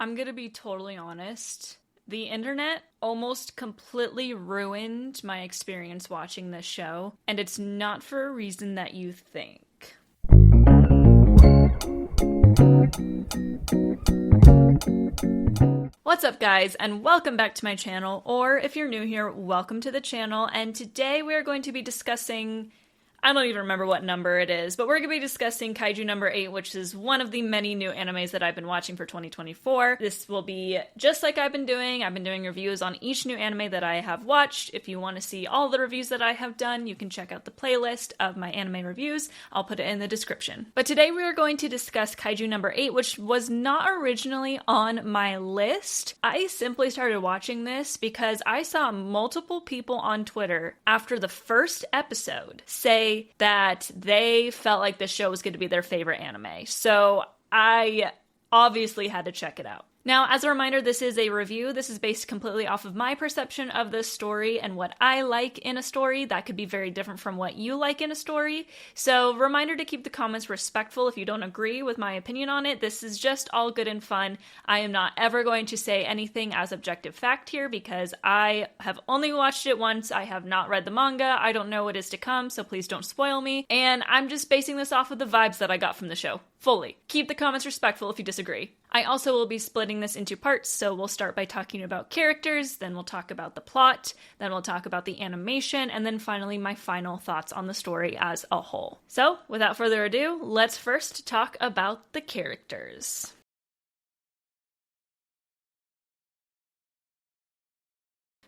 I'm gonna be totally honest. The internet almost completely ruined my experience watching this show, and it's not for a reason that you think. What's up, guys, and welcome back to my channel, or if you're new here, welcome to the channel, and today we are going to be discussing... I don't even remember what number it is, but we're going to be discussing Kaiju number 8, which is one of the many new animes that I've been watching for 2024. This will be just like I've been doing. I've been doing reviews on each new anime that I have watched. If you want to see all the reviews that I have done, you can check out the playlist of my anime reviews. I'll put it in the description. But today we are going to discuss Kaiju number 8, which was not originally on my list. I simply started watching this because I saw multiple people on Twitter after the first episode say that they felt like this show was going to be their favorite anime. So I obviously had to check it out. Now, as a reminder, this is a review. This is based completely off of my perception of this story and what I like in a story. That could be very different from what you like in a story. So, reminder to keep the comments respectful if you don't agree with my opinion on it. This is just all good and fun. I am not ever going to say anything as objective fact here because I have only watched it once. I have not read the manga. I don't know what is to come, so please don't spoil me. And I'm just basing this off of the vibes that I got from the show. Fully. Keep the comments respectful if you disagree. I also will be splitting this into parts, so we'll start by talking about characters, then we'll talk about the plot, then we'll talk about the animation, and then finally my final thoughts on the story as a whole. So, without further ado, let's first talk about the characters.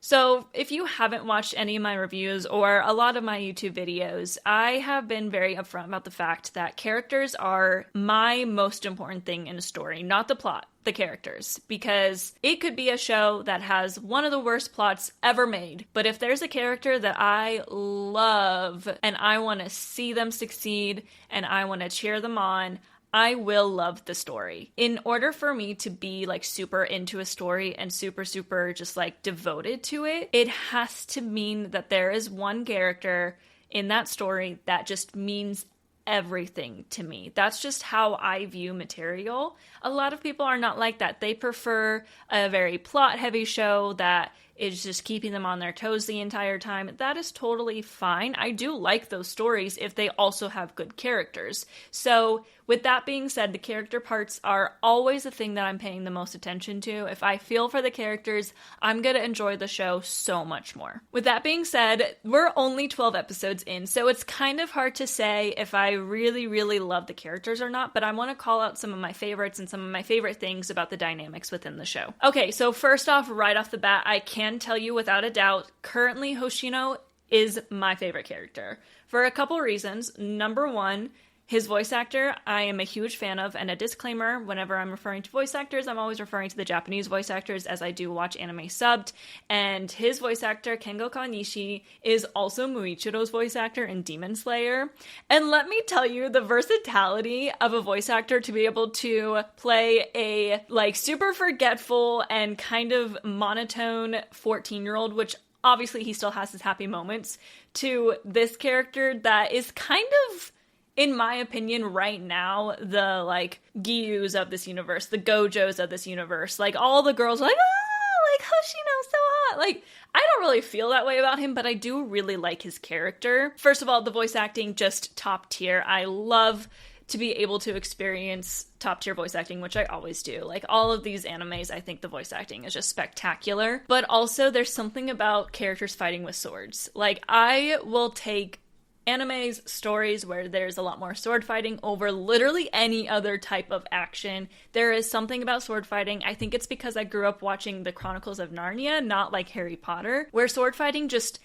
So, if you haven't watched any of my reviews or a lot of my YouTube videos, I have been very upfront about the fact that characters are my most important thing in a story, not the plot, the characters. Because it could be a show that has one of the worst plots ever made, but if there's a character that I love and I want to see them succeed and I want to cheer them on, I will love the story. In order for me to be like super into a story and super just like devoted to it, it has to mean that there is one character in that story that just means everything to me. That's just how I view material. A lot of people are not like that. They prefer a very plot heavy show that is just keeping them on their toes the entire time. That is totally fine. I do like those stories if they also have good characters. So with that being said, the character parts are always the thing that I'm paying the most attention to. If I feel for the characters, I'm gonna enjoy the show so much more. With that being said, we're only 12 episodes in, so it's kind of hard to say if I really love the characters or not, but I want to call out some of my favorites and some of my favorite things about the dynamics within the show. Okay, so first off, right off the bat, I can tell you without a doubt, currently Hoshino is my favorite character. For a couple reasons. Number one, his voice actor, I am a huge fan of, and a disclaimer, whenever I'm referring to voice actors, I'm always referring to the Japanese voice actors as I do watch anime subbed, and his voice actor, Kengo Kawanishi, is also Muichiro's voice actor in Demon Slayer. And let me tell you, the versatility of a voice actor to be able to play a, like, super forgetful and kind of monotone 14-year-old, which obviously he still has his happy moments, to this character that is kind of, in my opinion, right now, the, like, Gyus of this universe, the Gojos of this universe. Like, all the girls are like, ah, like, Hoshino's so hot. Like, I don't really feel that way about him, but I do really like his character. First of all, the voice acting, just top tier. I love to be able to experience top tier voice acting, which I always do. Like, all of these animes, I think the voice acting is just spectacular. But also, there's something about characters fighting with swords. Like, I will take animes, stories where there's a lot more sword fighting over literally any other type of action. There is something about sword fighting. I think it's because I grew up watching the Chronicles of Narnia, not like Harry Potter, where sword fighting just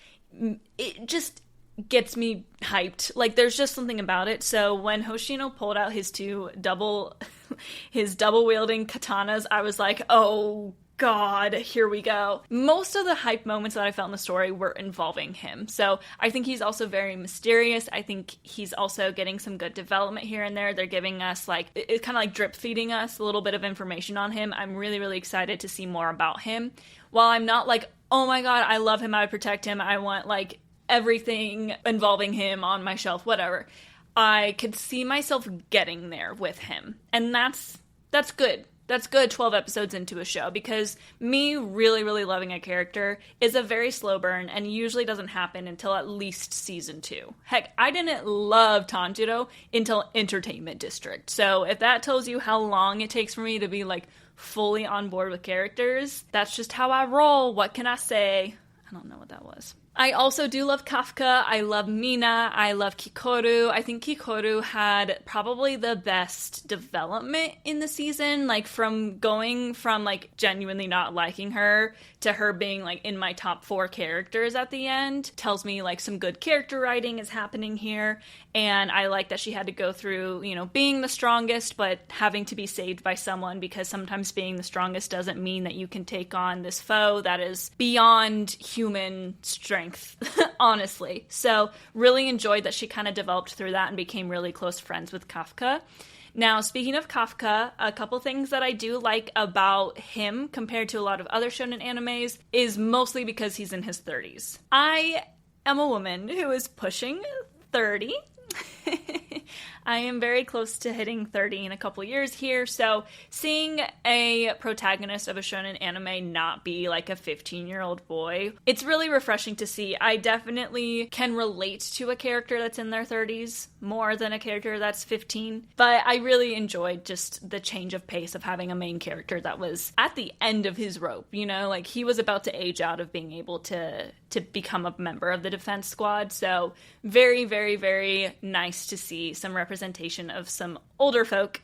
gets me hyped. Like, there's just something about it. So when Hoshino pulled out his double wielding katanas, I was like, oh God, here we go. Most of the hype moments that I felt in the story were involving him. So I think he's also very mysterious. I think he's also getting some good development here and there. They're giving us, like, it's kind of like drip feeding us a little bit of information on him. I'm really excited to see more about him. While I'm not like, oh my God, I love him, I would protect him, I want, like, everything involving him on my shelf, whatever. I could see myself getting there with him. And that's good. That's good 12 episodes into a show, because me really, really loving a character is a very slow burn and usually doesn't happen until at least season 2. Heck, I didn't love Tanjiro until Entertainment District. So if that tells you how long it takes for me to be like fully on board with characters, that's just how I roll. What can I say? I don't know what that was. I also do love Kafka. I love Mina. I love Kikoru. I think Kikoru had probably the best development in the season, like from going from like genuinely not liking her to her being like in my top 4 characters at the end. Tells me like some good character writing is happening here. And I like that she had to go through, you know, being the strongest, but having to be saved by someone, because sometimes being the strongest doesn't mean that you can take on this foe that is beyond human strength. Honestly. So really enjoyed that she kind of developed through that and became really close friends with Kafka. Now, speaking of Kafka, a couple things that I do like about him compared to a lot of other shonen animes is mostly because he's in his 30s. I am a woman who is pushing 30. I am very close to hitting 30 in a couple years here, so seeing a protagonist of a shonen anime not be like a 15-year-old boy, it's really refreshing to see. I definitely can relate to a character that's in their 30s more than a character that's 15, but I really enjoyed just the change of pace of having a main character that was at the end of his rope, you know, like he was about to age out of being able to become a member of the defense squad, so very, very, very nice to see some representation of some older folk.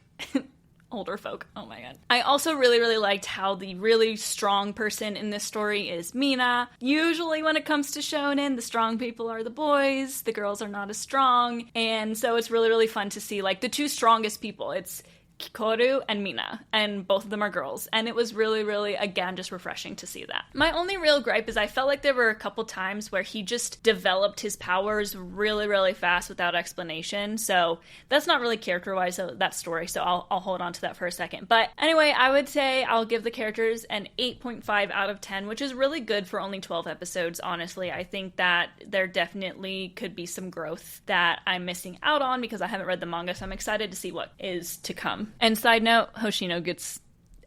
Older folk, oh my god. I also really, really liked how the really strong person in this story is Mina. Usually when it comes to shonen, the strong people are the boys, the girls are not as strong, and so it's really, really fun to see like the two strongest people. It's Kikoru and Mina, and both of them are girls, and it was really, really, again, just refreshing to see that. My only real gripe is I felt like there were a couple times where he just developed his powers really, really fast without explanation, so that's not really character-wise of that story, so I'll hold on to that for a second. But anyway, I would say I'll give the characters an 8.5 out of 10, which is really good for only 12 episodes, honestly. I think that there definitely could be some growth that I'm missing out on because I haven't read the manga, so I'm excited to see what is to come. And side note, Hoshino gets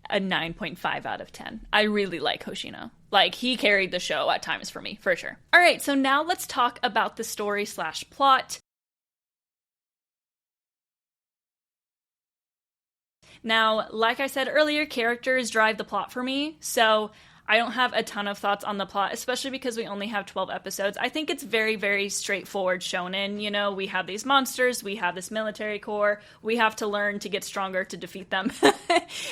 a 9.5 out of 10. I really like Hoshino. Like, he carried the show at times for me, for sure. Alright, so now let's talk about the story/plot. Now, like I said earlier, characters drive the plot for me, so I don't have a ton of thoughts on the plot, especially because we only have 12 episodes. I think it's very, very straightforward shonen. You know, we have these monsters, we have this military corps, we have to learn to get stronger to defeat them.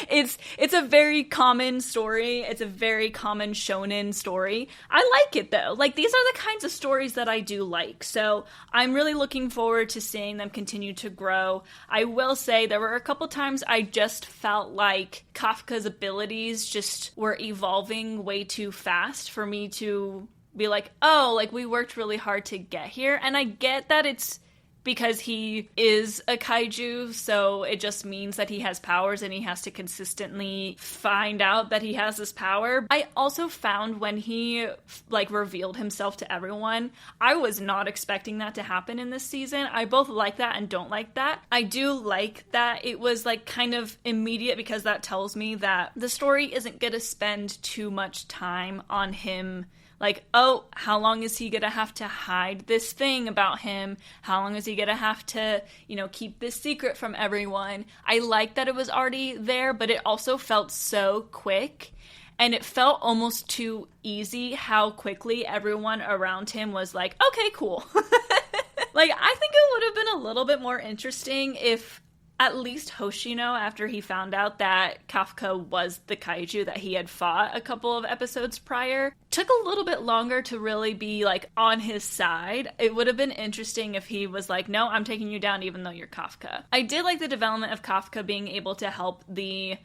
It's a very common story. It's a very common shonen story. I like it, though. Like, these are the kinds of stories that I do like. So I'm really looking forward to seeing them continue to grow. I will say there were a couple times I just felt like Kafka's abilities just were evolving way too fast for me to be like, oh, like we worked really hard to get here. And I get that it's because he is a kaiju, so it just means that he has powers and he has to consistently find out that he has this power. I also found when he like revealed himself to everyone, I was not expecting that to happen in this season. I both like that and don't like that. I do like that it was like kind of immediate because that tells me that the story isn't gonna spend too much time on him. Like, oh, how long is he gonna have to hide this thing about him? How long is he gonna have to, you know, keep this secret from everyone? I like that it was already there, but it also felt so quick. And it felt almost too easy how quickly everyone around him was like, okay, cool. Like, I think it would have been a little bit more interesting if at least Hoshino, after he found out that Kafka was the kaiju that he had fought a couple of episodes prior, took a little bit longer to really be, like, on his side. It would have been interesting if he was like, no, I'm taking you down even though you're Kafka. I did like the development of Kafka being able to help the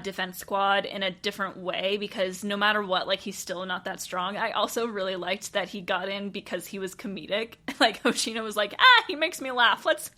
defense squad in a different way, because no matter what, like, he's still not that strong. I also really liked that he got in because he was comedic. Like, Hoshino was like, he makes me laugh, let's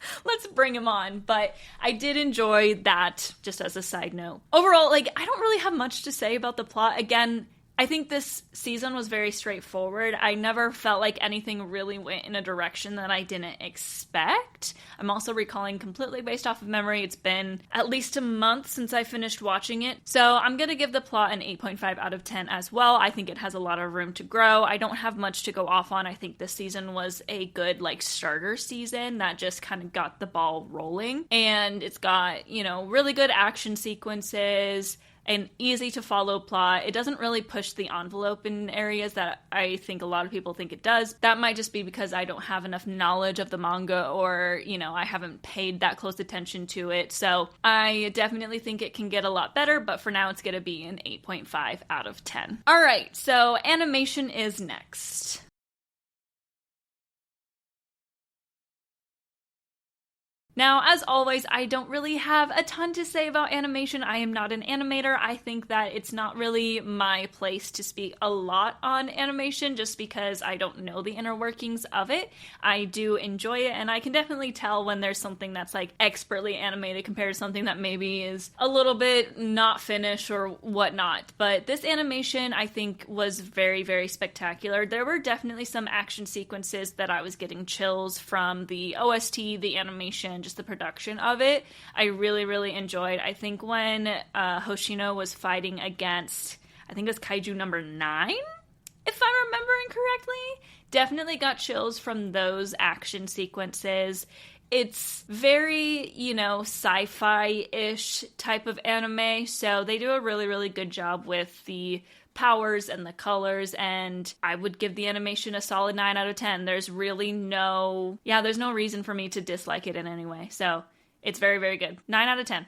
bring him on. But I did enjoy that, just as a side note. Overall, like, I don't really have much to say about the plot. Again, I think this season was very straightforward. I never felt like anything really went in a direction that I didn't expect. I'm also recalling completely based off of memory. It's been at least a month since I finished watching it. So I'm going to give the plot an 8.5 out of 10 as well. I think it has a lot of room to grow. I don't have much to go off on. I think this season was a good starter season that just kind of got the ball rolling. And it's got, really good action sequences, an easy to follow plot. It doesn't really push the envelope in areas that I think a lot of people think it does. That might just be because I don't have enough knowledge of the manga, or, I haven't paid that close attention to it. So I definitely think it can get a lot better, but for now it's going to be an 8.5 out of 10. All right, so animation is next. Now, as always, I don't really have a ton to say about animation. I am not an animator. I think that it's not really my place to speak a lot on animation just because I don't know the inner workings of it. I do enjoy it, and I can definitely tell when there's something that's expertly animated compared to something that maybe is a little bit not finished or whatnot. But this animation, I think, was very, very spectacular. There were definitely some action sequences that I was getting chills from the OST, the animation, just the production of it. I really, really enjoyed. I think when Hoshino was fighting against, I think it was Kaiju number 9, if I'm remembering correctly, definitely got chills from those action sequences. It's very, sci-fi-ish type of anime, so they do a really, really good job with the powers and the colors, and I would give the animation a solid 9 out of 10. There's really there's no reason for me to dislike it in any way. So it's very, very good. 9 out of 10.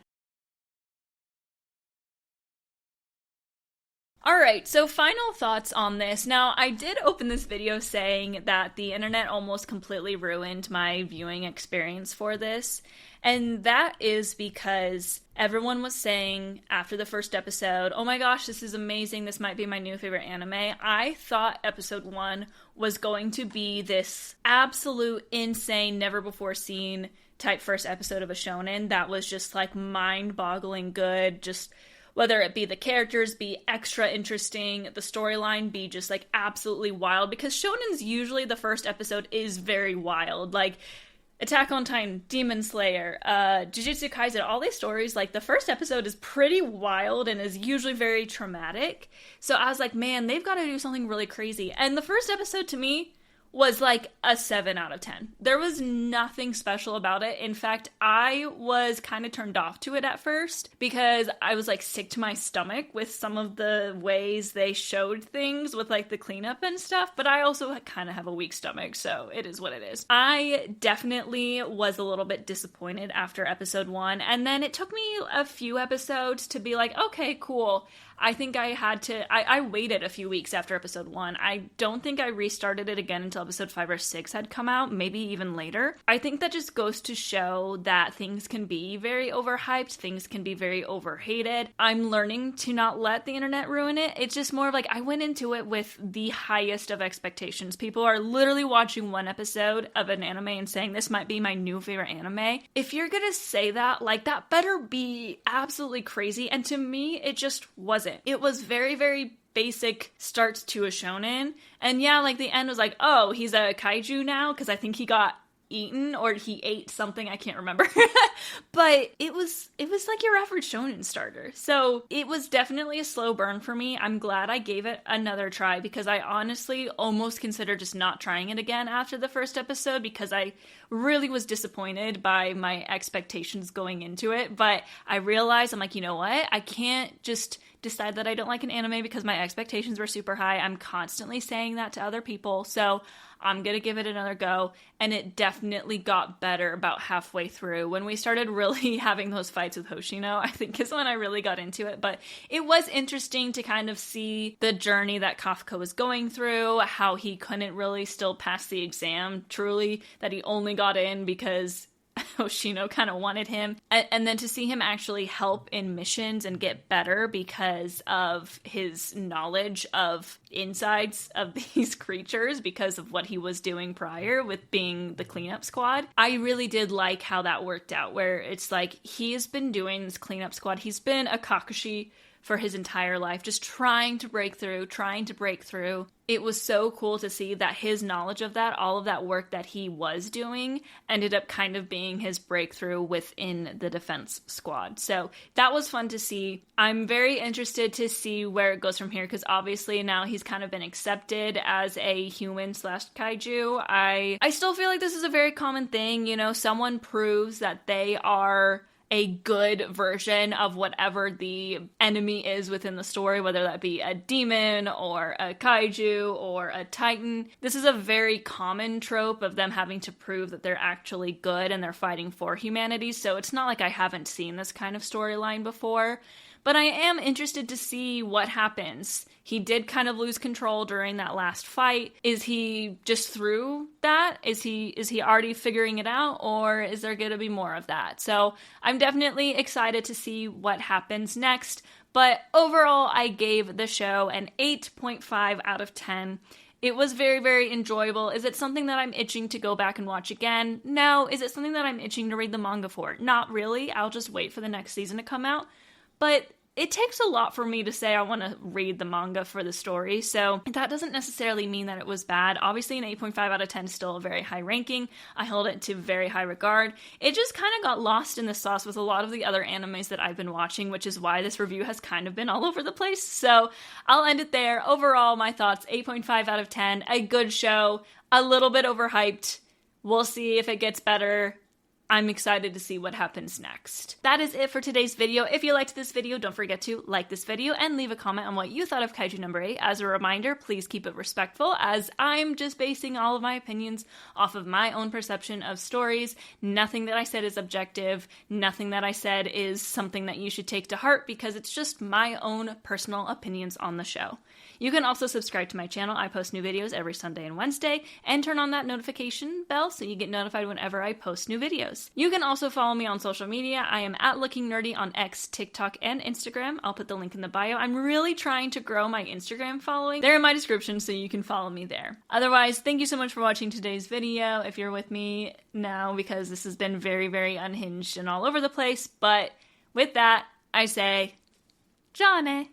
Alright, so final thoughts on this. Now, I did open this video saying that the internet almost completely ruined my viewing experience for this, and that is because everyone was saying after the first episode, oh my gosh, this is amazing, this might be my new favorite anime. I thought episode 1 was going to be this absolute insane, never before seen type first episode of a shonen that was just mind-boggling good, just whether it be the characters be extra interesting, the storyline be just absolutely wild, because shonen's usually the first episode is very wild. Attack on Titan, Demon Slayer, Jujutsu Kaisen, all these stories, the first episode is pretty wild and is usually very traumatic. So I was like, man, they've got to do something really crazy. And the first episode to me was a 7 out of 10. There was nothing special about it. In fact, I was kind of turned off to it at first because I was sick to my stomach with some of the ways they showed things with the cleanup and stuff, but I also kind of have a weak stomach, so it is what it is. I definitely was a little bit disappointed after episode 1, and then it took me a few episodes to be okay, cool. I think I had to, I waited a few weeks after episode 1. I don't think I restarted it again until episode 5 or 6 had come out, maybe even later. I think that just goes to show that things can be very overhyped, things can be very overhated. I'm learning to not let the internet ruin it. It's just more of I went into it with the highest of expectations. People are literally watching one episode of an anime and saying, this might be my new favorite anime. If you're gonna say that, that better be absolutely crazy. And to me, it just wasn't. It was very, very basic starts to a shonen. And yeah, the end was oh, he's a kaiju now, because I think he got eaten or he ate something, I can't remember. But it was your average shonen starter. So it was definitely a slow burn for me. I'm glad I gave it another try, because I honestly almost considered just not trying it again after the first episode, because I really was disappointed by my expectations going into it. But I realized, I'm you know what? I can't just decide that I don't like an anime because my expectations were super high. I'm constantly saying that to other people, so I'm gonna give it another go. And it definitely got better about halfway through. When we started really having those fights with Hoshino, I think is when I really got into it. But it was interesting to kind of see the journey that Kafka was going through, how he couldn't really still pass the exam, truly, that he only got in because Hoshino kind of wanted him, and then to see him actually help in missions and get better because of his knowledge of insides of these creatures, because of what he was doing prior with being the cleanup squad. I really did like how that worked out, where it's he has been doing this cleanup squad. He's been a Kakashi for his entire life, just trying to break through. It was so cool to see that his knowledge of that, all of that work that he was doing, ended up kind of being his breakthrough within the defense squad. So that was fun to see. I'm very interested to see where it goes from here, because obviously now he's kind of been accepted as a human / kaiju. I still feel like this is a very common thing, you know, someone proves that they are a good version of whatever the enemy is within the story, whether that be a demon or a kaiju or a titan. This is a very common trope of them having to prove that they're actually good and they're fighting for humanity, so it's not like I haven't seen this kind of storyline before. But I am interested to see what happens. He did kind of lose control during that last fight. Is he just through that? Is he already figuring it out, or is there going to be more of that? So I'm definitely excited to see what happens next. But overall, I gave the show an 8.5 out of 10. It was very, very enjoyable. Is it something that I'm itching to go back and watch again? No. Is it something that I'm itching to read the manga for? Not really. I'll just wait for the next season to come out. But it takes a lot for me to say I want to read the manga for the story, so that doesn't necessarily mean that it was bad. Obviously, an 8.5 out of 10 is still a very high ranking. I hold it to very high regard. It just kind of got lost in the sauce with a lot of the other animes that I've been watching, which is why this review has kind of been all over the place. So I'll end it there. Overall, my thoughts, 8.5 out of 10. A good show, a little bit overhyped. We'll see if it gets better. I'm excited to see what happens next. That is it for today's video. If you liked this video, don't forget to like this video and leave a comment on what you thought of Kaiju number 8. As a reminder, please keep it respectful, as I'm just basing all of my opinions off of my own perception of stories. Nothing that I said is objective. Nothing that I said is something that you should take to heart, because it's just my own personal opinions on the show. You can also subscribe to my channel. I post new videos every Sunday and Wednesday, and turn on that notification bell so you get notified whenever I post new videos. You can also follow me on social media. I am at Looking Nerdy on X, TikTok, and Instagram. I'll put the link in the bio. I'm really trying to grow my Instagram following. They're in my description, so you can follow me there. Otherwise, thank you so much for watching today's video. If you're with me now, because this has been very, very unhinged and all over the place, but with that, I say, Johnny.